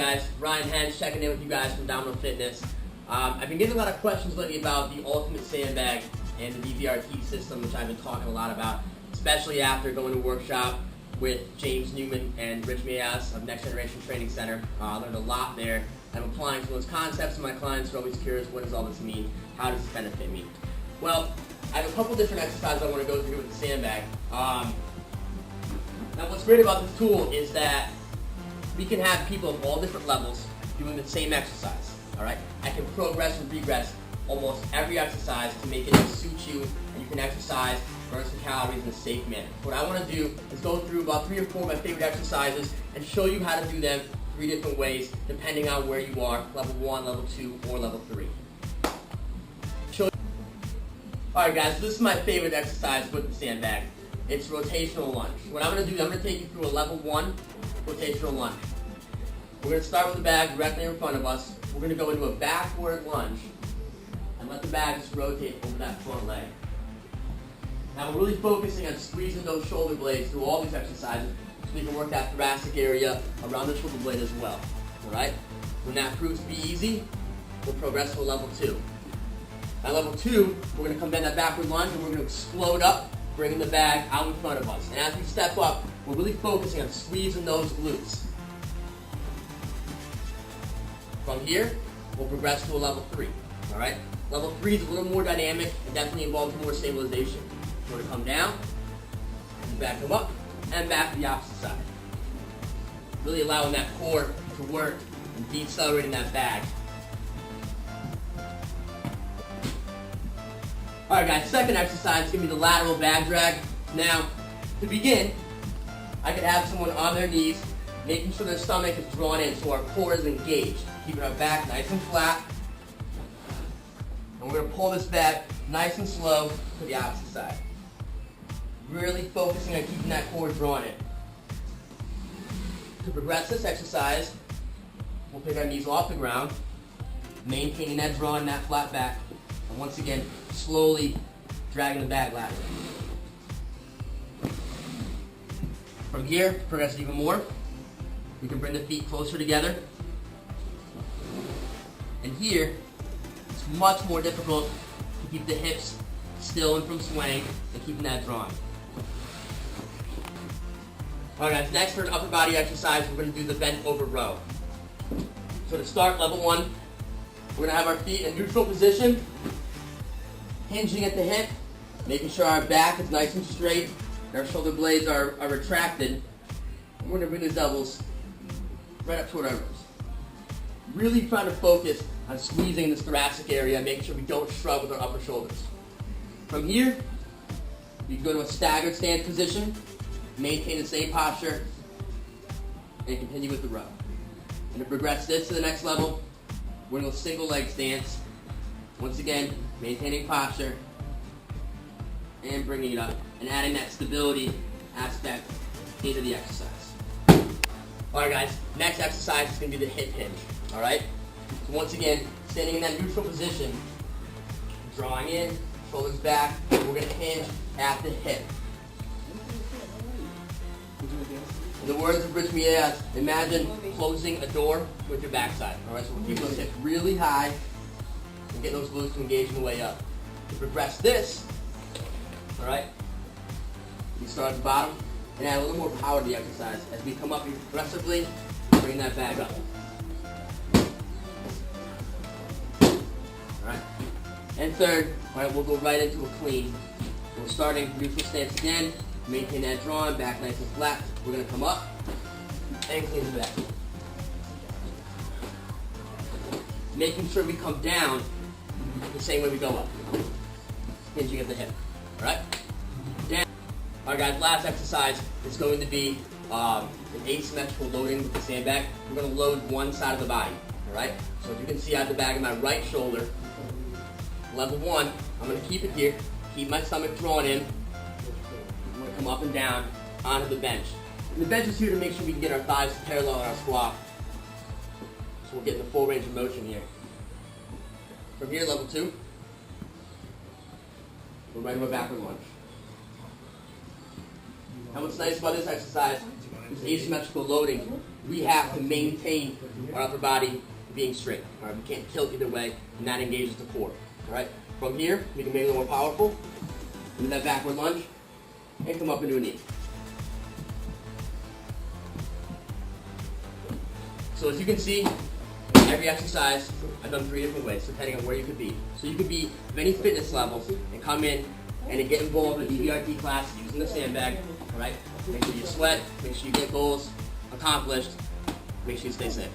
guys, Ryan Hens checking in with you guys from Domino Fitness. I've been getting a lot of questions lately about the Ultimate Sandbag and the DVRT system, which I've been talking a lot about, especially after going to a workshop with James Newman and Rich Mias of Next Generation Training Center. I learned a lot there. I'm applying some of those concepts, and my clients are always curious, what does all this mean? How does this benefit me? Well, I have a couple different exercises I want to go through with the sandbag. Now what's great about this tool is that we can have people of all different levels doing the same exercise, all right? I can progress and regress almost every exercise to make it suit you, and you can exercise, burn some calories in a safe manner. What I want to do is go through about 3 or 4 of my favorite exercises and show you how to do them 3 different ways depending on where you are, level 1, level 2, or level 3. Alright guys, so this is my favorite exercise with the sandbag. It's rotational lunge. What I'm going to do, I'm going to take you through a level 1 rotational lunge. We're going to start with the bag directly in front of us. We're going to go into a backward lunge and let the bag just rotate over that front leg. Now we're really focusing on squeezing those shoulder blades through all these exercises so we can work that thoracic area around the shoulder blade as well. Alright? When that proves to be easy, we'll progress to a level 2. At level 2, we're going to come down that backward lunge and we're going to explode up, bringing the bag out in front of us. And as we step up, we're really focusing on squeezing those glutes. From here, we'll progress to a level 3. All right? Level 3 is a little more dynamic and definitely involves more stabilization. We're going to come down, and back them up, and back to the opposite side. Really allowing that core to work and decelerating that bag. Alright guys, second exercise is going to be the lateral bag drag. Now, to begin, I could have someone on their knees, making sure their stomach is drawn in so our core is engaged, keeping our back nice and flat. And we're going to pull this back nice and slow to the opposite side. Really focusing on keeping that core drawn in. To progress this exercise, we'll pick our knees off the ground, maintaining that draw and that flat back. And once again, slowly dragging the bag laterally. From here, progress even more. We can bring the feet closer together. And here, it's much more difficult to keep the hips still and from swaying and keeping that drawn. Alright guys, next for an upper body exercise, we're going to do the bent over row. So to start, level 1, we're going to have our feet in neutral position, hinging at the hip, making sure our back is nice and straight, and our shoulder blades are retracted. And we're going to bring the elbows right up toward our ribs. Really trying to focus on squeezing this thoracic area, making sure we don't shrug with our upper shoulders. From here, we can go to a staggered stance position, maintain the same posture, and continue with the row. And to progress this to the next level, we're going to go single leg stance. Once again, maintaining posture and bringing it up and adding that stability aspect into the exercise. Alright guys, next exercise is going to be the hip hinge. Alright? So once again, standing in that neutral position, drawing in, shoulders back, and we're going to hinge at the hip. In the words of Rich Mias, imagine closing a door with your backside. Alright, so we'll keep those hips really high and get those glutes to engage on the way up. To progress this, alright, we start at the bottom and add a little more power to the exercise as we come up progressively, bring that bag up. Alright, and third, alright, we'll go right into a clean. So we're starting neutral stance again, maintain that drawn, back nice and flat. We're going to come up and clean the back. Making sure we come down the same way we go up. Hinging at the hip. Alright? Down. Alright guys, last exercise is going to be an asymmetrical loading with the sandbag. We're going to load one side of the body. Alright? So as you can see, I have the bag in my right shoulder. Level 1, I'm going to keep it here. Keep my stomach drawn in. I'm going to come up and down onto the bench. And the bench is here to make sure we can get our thighs parallel on our squat. So we're getting the full range of motion here. From here, level 2, we're right into a backward lunge. And what's nice about this exercise is asymmetrical loading we have to maintain our upper body being straight. All right, we can't tilt either way, and that engages the core. All right, from here, we can make it a little more powerful. Do that backward lunge, and come up into a knee. So as you can see, every exercise, I've done 3 different ways, depending on where you could be. So you could be of any fitness level and come in and get involved in a DBRT class using the sandbag. All right, make sure you sweat, make sure you get goals accomplished, make sure you stay safe.